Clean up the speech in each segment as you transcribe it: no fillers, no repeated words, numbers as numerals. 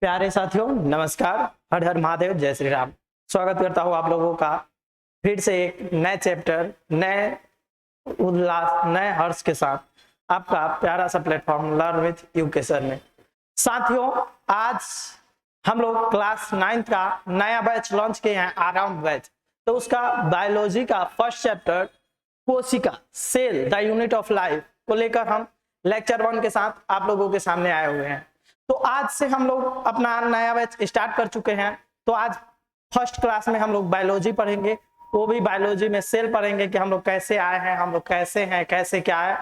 प्यारे साथियों नमस्कार। हर हर महादेव, जय श्री राम। स्वागत करता हूँ आप लोगों का फिर से एक नए चैप्टर, नए उल्लास, नए हर्ष के साथ आपका प्यारा सा प्लेटफॉर्म लर्न विथ यूकेसर में। साथियों, आज हम लोग क्लास 9 का नया बैच लॉन्च किए हैं, अराउंड बैच। तो उसका बायोलॉजी का फर्स्ट चैप्टर कोशिका, cell the unit of life को लेकर हम लेक्चर 1 के साथ आप लोगों के सामने आए हुए हैं। तो आज से हम लोग अपना नया बैच स्टार्ट कर चुके हैं। तो आज फर्स्ट क्लास में हम लोग बायोलॉजी पढ़ेंगे, वो भी बायोलॉजी में सेल पढ़ेंगे कि हम लोग कैसे आए हैं, हम लोग कैसे हैं, कैसे क्या है,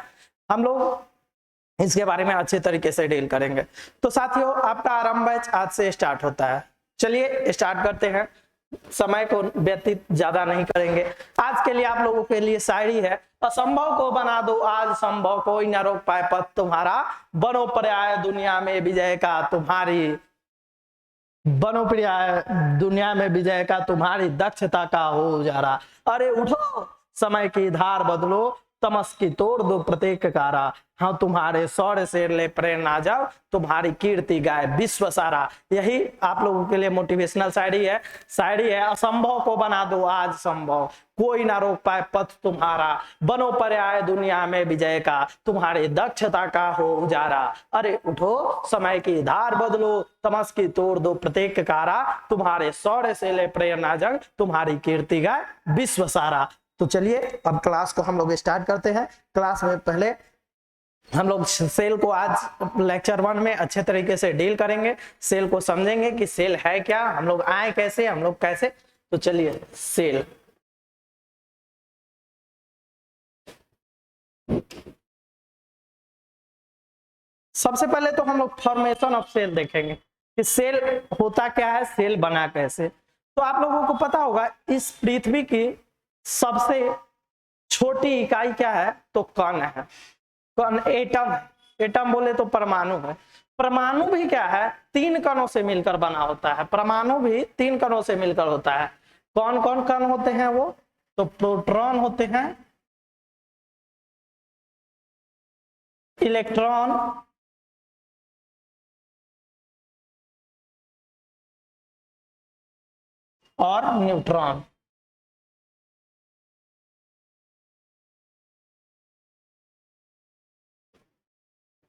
हम लोग इसके बारे में अच्छे तरीके से डील करेंगे। तो साथियों, आपका आरंभ बैच आज से स्टार्ट होता है। चलिए स्टार्ट करते हैं, समय को व्यतीत ज्यादा नहीं करेंगे। आज के लिए आप लोगों के लिए शायरी है। असंभव को बना दो आज संभव, कोई न रोक पाए पथ तुम्हारा, बनो पर्याय दुनिया में विजय का तुम्हारी, बनो पर्याय दुनिया में विजय का तुम्हारी, दक्षता का हो उजारा। अरे उठो समय की धार बदलो, तमस की तोड़ दो प्रत्येक कारा, हाँ तुम्हारे शौर्य से ले प्रेरणा जाओ, तुम्हारी कीर्ति गाए विश्व सारा। यही आप लोगों के लिए मोटिवेशनल शायरी है। शायरी है, असंभव को बना दो आज संभव, कोई ना रोक पाए पथ तुम्हारा, बनो पर्याय दुनिया में विजय का, तुम्हारी दक्षता का हो उजारा। अरे उठो समय की धार बदलो, तमस की तोड़ दो प्रत्येक कारा, तुम्हारे शौर्य से ले प्रेरणा जग, तुम्हारी कीर्ति गाए विश्व सारा। तो चलिए अब क्लास को हम लोग स्टार्ट करते हैं। क्लास में पहले हम लोग सेल को आज लेक्चर 1 में अच्छे तरीके से डील करेंगे, सेल को समझेंगे कि सेल है क्या, हम लोग आए कैसे, हम लोग कैसे। तो चलिए सेल, सबसे पहले तो हम लोग फॉर्मेशन ऑफ सेल देखेंगे कि सेल होता क्या है, सेल बना कैसे। तो आप लोगों को पता होगा इस पृथ्वी की सबसे छोटी इकाई क्या है, तो कण है। कण एटम है। एटम बोले तो परमाणु है। परमाणु भी क्या है, 3 कणों से मिलकर बना होता है। परमाणु भी 3 कणों से मिलकर होता है। कौन कौन कण होते हैं वो, तो प्रोटॉन होते हैं, इलेक्ट्रॉन, और न्यूट्रॉन।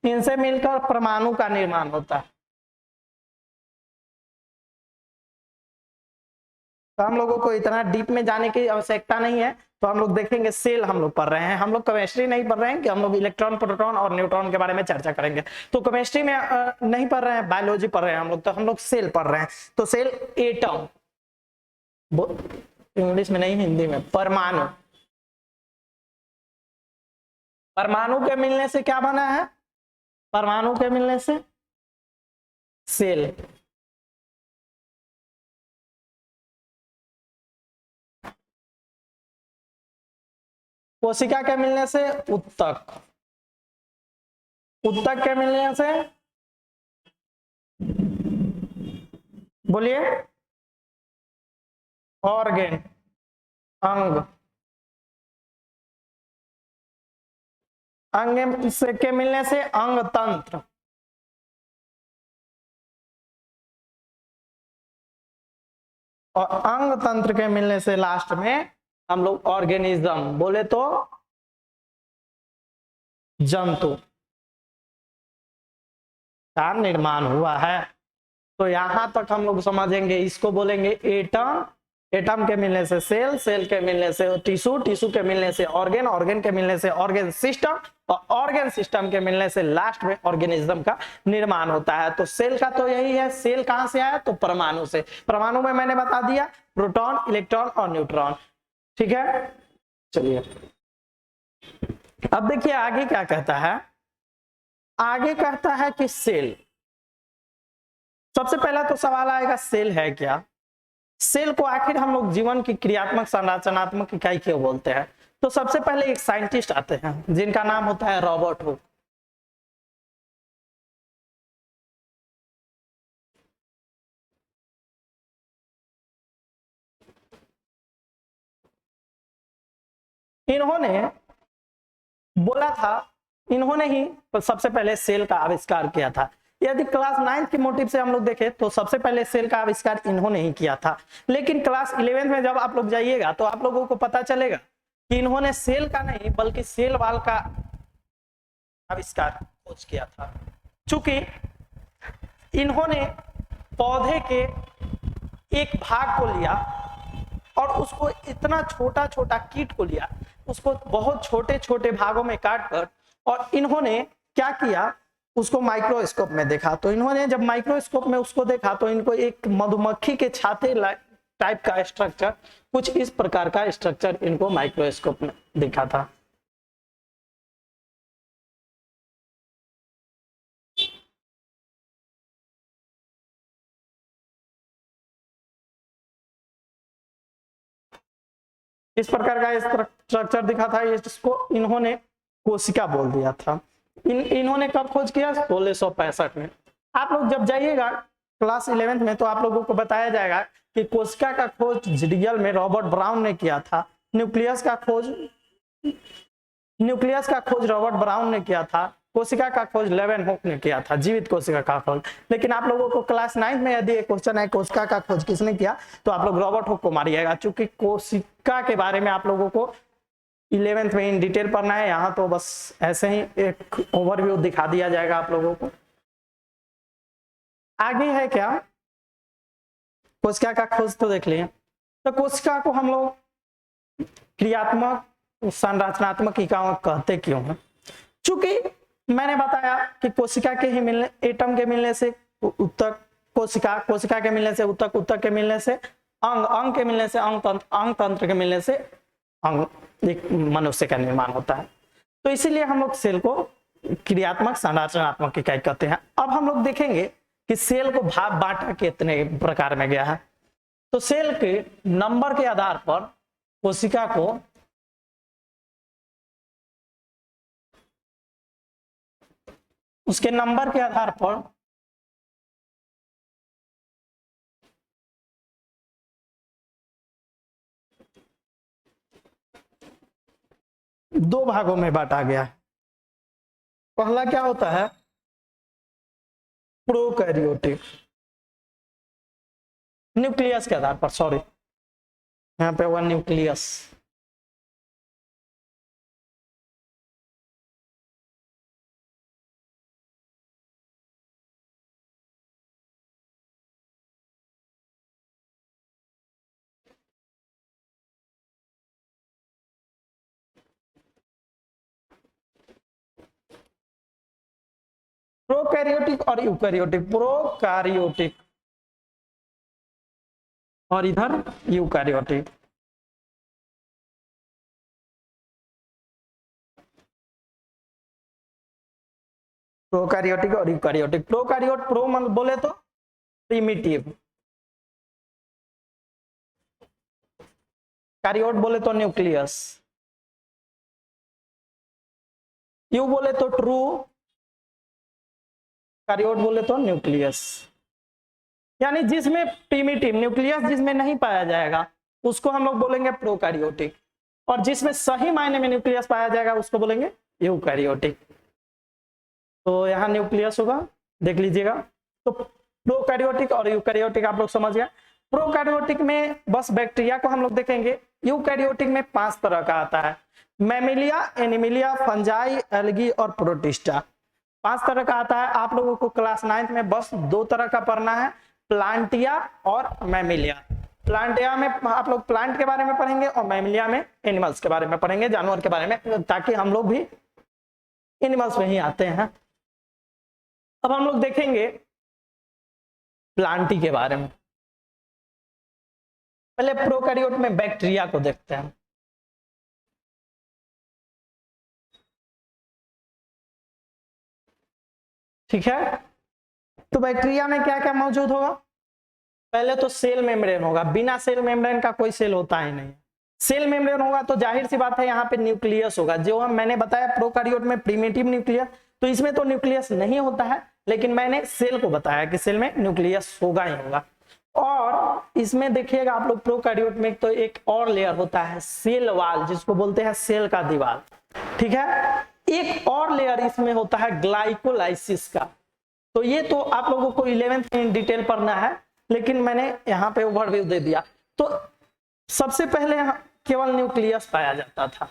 इनसे मिलकर परमाणु का निर्माण होता है। तो हम लोगों को इतना डीप में जाने की आवश्यकता नहीं है। तो हम लोग देखेंगे सेल हम लोग पढ़ रहे हैं, हम लोग केमिस्ट्री नहीं पढ़ रहे हैं कि हम लोग इलेक्ट्रॉन, प्रोटॉन और न्यूट्रॉन के बारे में चर्चा करेंगे। तो केमिस्ट्री में नहीं पढ़ रहे हैं, बायोलॉजी पढ़ रहे हैं हम लोग, तो हम लोग सेल पढ़ रहे हैं। तो सेल एटम, इंग्लिश में नहीं हिंदी में, परमाणु। परमाणु के मिलने से क्या बना है, परमाणु के मिलने से सेल। कोशिका के मिलने से उत्तक, उत्तक के मिलने से बोलिए ऑर्गेन, अंग, अंग से के मिलने से अंग तंत्र, और अंग तंत्र के मिलने से लास्ट में हम लोग ऑर्गेनिज्म, बोले तो जंतु का निर्माण हुआ है। तो यहां तक हम लोग समझेंगे। इसको बोलेंगे एटम, एटम के मिलने से सेल, सेल के मिलने से टिश्यू, टिश्यू के मिलने से ऑर्गेन, ऑर्गेन के मिलने से ऑर्गेन सिस्टम, और ऑर्गेन सिस्टम के मिलने से लास्ट में ऑर्गेनिज्म का निर्माण होता है। तो सेल का तो यही है। सेल कहां से आया, तो परमाणु से। परमाणु में मैंने बता दिया प्रोटॉन, इलेक्ट्रॉन और न्यूट्रॉन। ठीक है, चलिए अब देखिए आगे क्या कहता है। आगे कहता है कि सेल, सबसे पहला तो सवाल आएगा सेल है क्या। सेल को आखिर हम लोग जीवन की क्रियात्मक संरचनात्मक इकाई क्यों बोलते हैं। तो सबसे पहले एक साइंटिस्ट आते हैं जिनका नाम होता है रॉबर्ट हुक। इन्होंने बोला था, इन्होंने ही सबसे पहले सेल का आविष्कार किया था। यदि क्लास 9 के मोटिव से हम लोग देखें तो सबसे पहले सेल का आविष्कार इन्होंने ही किया था, लेकिन क्लास 11 में जब आप लोग जाइएगा तो आप लोगों को पता चलेगा कि इन्होंने सेल का नहीं बल्कि सेल वाल का आविष्कार खोज किया था। चूंकि इन्होंने पौधे के एक भाग को लिया और उसको इतना छोटा छोटा कीट को लिया, उसको बहुत छोटे छोटे भागों में काट कर, और इन्होंने क्या किया, उसको माइक्रोस्कोप में देखा। तो इन्होंने जब माइक्रोस्कोप में उसको देखा तो इनको एक मधुमक्खी के छाते टाइप का स्ट्रक्चर, कुछ इस प्रकार का स्ट्रक्चर इनको माइक्रोस्कोप में दिखा था। इस प्रकार का स्ट्रक्चर दिखा था, इसको इन्होंने कोशिका बोल दिया था। इन्होंने कब खोज किया? 1665 में। आप लोग जब जाइएगा क्लास 11 में तो आप लोगों को बताया जाएगा कि कोशिका का खोज रियल में रॉबर्ट ब्राउन ने किया था। न्यूक्लियस का खोज रॉबर्ट ब्राउन ने किया था। कोशिका का खोज लेवेनहॉक ने किया था, जीवित कोशिका का खोज। लेकिन आप लोगों को क्लास 9 में यदि एक क्वेश्चन है कोशिका का खोज किसने किया तो आप लोग रॉबर्ट हॉक को मारिएगा, चूंकि कोशिका के बारे में आप लोगों को 11th में इन डिटेल पढ़ना है। यहाँ तो बस ऐसे ही एक ओवरव्यू दिखा दिया जाएगा आप लोगों को। आगे है क्या, कोशिका का खोज तो देख लिए। तो कोशिका को हम लोग क्रियात्मक संरचनात्मक इकाई कहते क्यों हैं? चूंकि मैंने बताया कि कोशिका के ही मिलने, एटम के मिलने से उत्तक कोशिका, कोशिका के मिलने से उत्तक, उत्तक के मिलने से अंग, अंग के मिलने से अंग तंत्र के मिलने से अंग, एक मनुष्य का निर्माण होता है। तो इसीलिए हम लोग सेल को क्रियात्मक संरचनात्मक इकाई कहते हैं। अब हम लोग देखेंगे कि सेल को भाग बांटा कितने प्रकार में गया है। तो सेल के नंबर के आधार पर कोशिका को उसके नंबर के आधार पर दो भागों में बांटा गया है। पहला क्या होता है? प्रोकैरियोटिक, न्यूक्लियस के आधार पर, सॉरी यहाँ पे हुआ न्यूक्लियस। प्रोकैरियोटिक और यूकैरियोटिक, प्रोकैरियोटिक और इधर यूकैरियोटिक। प्रोकैरियोटिक और यूकैरियोटिक। प्रोकैरियोट, प्रो मतलब बोले तो प्रिमिटिव, कैरियोट बोले तो न्यूक्लियस, यू बोले तो ट्रू, कैरियोट बोले तो न्यूक्लियस। यानी जिसमें प्रिमिटिव न्यूक्लियस जिसमें नहीं पाया जाएगा उसको हम लोग बोलेंगे प्रोकैरियोटिक, और जिसमें सही मायने में न्यूक्लियस पाया जाएगा उसको बोलेंगे यूकैरियोटिक। तो यहाँ न्यूक्लियस होगा, देख लीजिएगा। तो प्रोकैरियोटिक और यूकैरियोटिक आप लोग समझ गए। प्रोकैरियोटिक में बस बैक्टीरिया को हम लोग देखेंगे। यूकैरियोटिक में 5 तरह का आता है, मैमिलिया, एनिमिलिया, फंजाई, एल्गी और प्रोटिस्टा। 5 तरह का आता है। आप लोगों को क्लास 9 में बस 2 तरह का पढ़ना है, प्लांटिया और मैमिलिया। प्लांटिया में आप लोग प्लांट के बारे में पढ़ेंगे और मैमिलिया में एनिमल्स के बारे में पढ़ेंगे, जानवर के बारे में, ताकि हम लोग भी एनिमल्स में ही आते हैं। अब हम लोग देखेंगे प्लांटी के बारे में। पहले प्रोकैरियोट में बैक्टीरिया को देखते हैं। ठीक है, तो बैक्टीरिया में क्या क्या मौजूद होगा? पहले तो सेल मेम्ब्रेन होगा, बिना सेल मेम्ब्रेन का कोई सेल होता ही नहीं। सेल मेम्ब्रेन होगा तो जाहिर सी बात है यहाँ पे न्यूक्लियस होगा, जो हम मैंने बताया प्रोकैरियोट में प्रिमिटिव न्यूक्लियस, तो इसमें तो न्यूक्लियस नहीं होता है, लेकिन मैंने सेल को बताया कि सेल में न्यूक्लियस होगा ही होगा। और इसमें देखिएगा आप लोग प्रोकैरियोट में तो एक और लेयर होता है सेल वाल, जिसको बोलते हैं सेल का दीवार। ठीक है, एक और लेयर इसमें होता है ग्लाइकोलाइसिस का। तो ये तो आप लोगों को 11th में इन डिटेल पढ़ना है, लेकिन मैंने यहाँ पे ओवरव्यू दे दिया। तो सबसे पहले यहाँ केवल न्यूक्लियस पाया जाता था,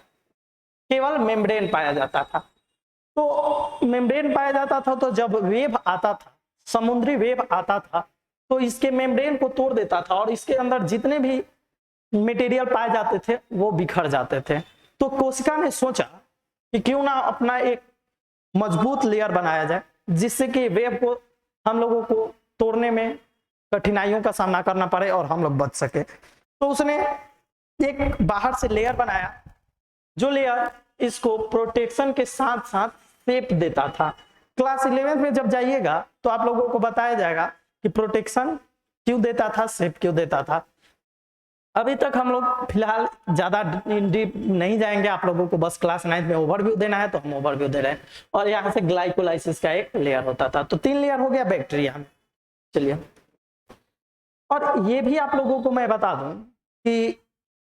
केवल मेम्ब्रेन पाया जाता था। तो मेम्ब्रेन पाया जाता था, तो जब वेव आता था, समुद्री वेव आता था, तो इसके मेम्ब्रेन को तोड़ देता था और इसके अंदर जितने भी मटेरियल पाए जाते थे वो बिखर जाते थे। तो कोशिका ने सोचा कि क्यों ना अपना एक मजबूत लेयर बनाया जाए, जिससे कि वेव को हम लोगों को तोड़ने में कठिनाइयों का सामना करना पड़े और हम लोग बच सके। तो उसने एक बाहर से लेयर बनाया, जो लेयर इसको प्रोटेक्शन के साथ साथ शेप देता था। क्लास 11th में जब जाइएगा तो आप लोगों को बताया जाएगा कि प्रोटेक्शन क्यों देता था, शेप क्यों देता था। अभी तक हम लोग फिलहाल ज्यादा डीप नहीं जाएंगे, आप लोगों को बस क्लास 9th में ओवरव्यू देना है, तो हम ओवरव्यू दे रहे हैं। और यहाँ से ग्लाइकोलाइसिस का एक लेयर होता था। तो 3 लेयर हो गया बैक्टीरिया में। चलिए, और ये भी आप लोगों को मैं बता दूं कि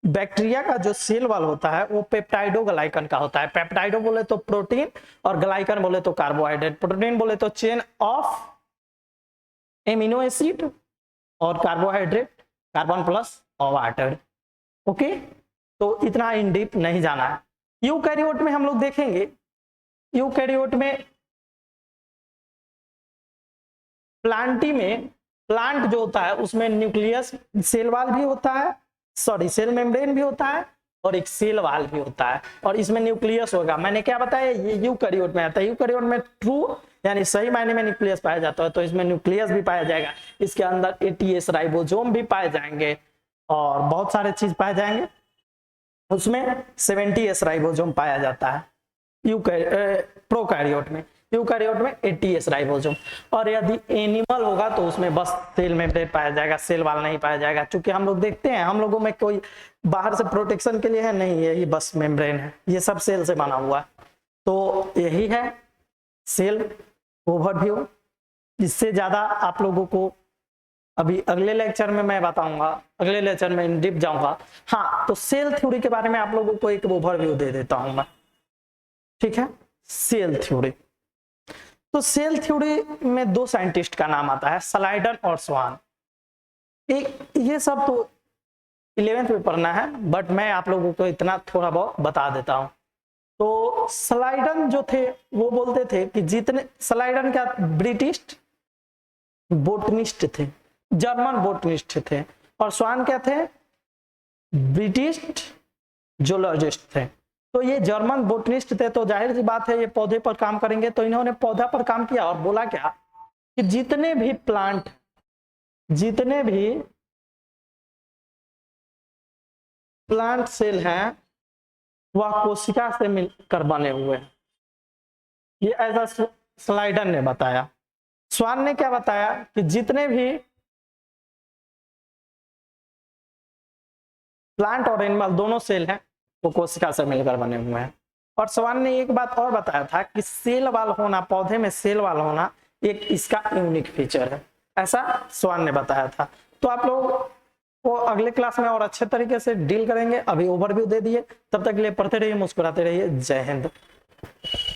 बैक्टीरिया का जो सेल वॉल होता है वो पेप्टाइडो ग्लाइकन का होता है। पेप्टाइडो बोले तो प्रोटीन और ग्लाइकन बोले तो कार्बोहाइड्रेट। प्रोटीन बोले तो चेन ऑफ एमिनो एसिड और कार्बोहाइड्रेट कार्बन प्लस और वाटर। ओके, तो इतना इन डीप नहीं जाना है। यूकैरियोट में हम लोग देखेंगे, यूकैरियोट में प्लांटी में प्लांट जो होता है उसमें न्यूक्लियस सेल वाल भी होता है, सॉरी सेल मेम्ब्रेन भी होता है और एक सेल वाल भी होता है, और इसमें न्यूक्लियस होगा। मैंने क्या बताया, ये यूकैरियोट में आता है। यूकैरियोट में ट्रू यानी सही मायने में न्यूक्लियस पाया जाता है, तो इसमें न्यूक्लियस भी पाया जाएगा। इसके अंदर एटीएस राइबोसोम भी पाए जाएंगे और बहुत सारे चीज पाए जाएंगे। उसमें 70S राइबोसोम पाया जाता है प्रोकैरियोट में। यूकैरियोट में 80S राइबोसोम। और यदि एनिमल होगा तो उसमें बस सेल मेम्ब्रेन पाया जाएगा, सेल वाल नहीं पाया जाएगा। क्योंकि हम लोग देखते हैं हम लोगों में कोई बाहर से प्रोटेक्शन के लिए है नहीं, यही बस मेम्ब्रेन है, ये सब सेल से बना हुआ है। तो यही है सेल ओवरव्यू। इससे ज्यादा आप लोगों को अभी अगले लेक्चर में मैं बताऊंगा, अगले लेक्चर में इन डीप जाऊंगा। हाँ, तो सेल थ्योरी के बारे में आप लोगों को एक ओवरव्यू दे देता हूं मैं, ठीक है। सेल थ्योरी, तो सेल थ्योरी में 2 साइंटिस्ट का नाम आता है, स्लाइडन और स्वान। एक ये सब तो 11th में पढ़ना है, बट मैं आप लोगों को इतना थोड़ा बहुत बता देता हूं। तो स्लाइडन जो थे वो बोलते थे कि जितने, स्लाइडन क्या ब्रिटिश बोटनिस्ट थे, जर्मन बोटनिस्ट थे, और स्वान क्या थे, ब्रिटिश जूलॉजिस्ट थे। तो ये जर्मन बोटनिस्ट थे, तो जाहिर सी बात है ये पौधे पर काम करेंगे। तो इन्होंने पौधा पर काम किया और बोला क्या कि जितने भी प्लांट, जितने भी प्लांट सेल हैं वह कोशिका से मिलकर बने हुए हैं। ये ऐसा स्लाइडन ने बताया। स्वान ने क्या बताया कि जितने भी प्लांट और एनिमल दोनों सेल हैं वो कोशिका से मिलकर बने हुए हैं। और स्वान ने एक बात और बताया था कि सेल वाल होना, पौधे में सेल वाल होना एक इसका यूनिक फीचर है, ऐसा स्वान ने बताया था। तो आप लोग वो अगले क्लास में और अच्छे तरीके से डील करेंगे। अभी ओवरव्यू दे दिए, तब तक के लिए पढ़ते रहिए, मुस्कुराते रहिए। जय हिंद।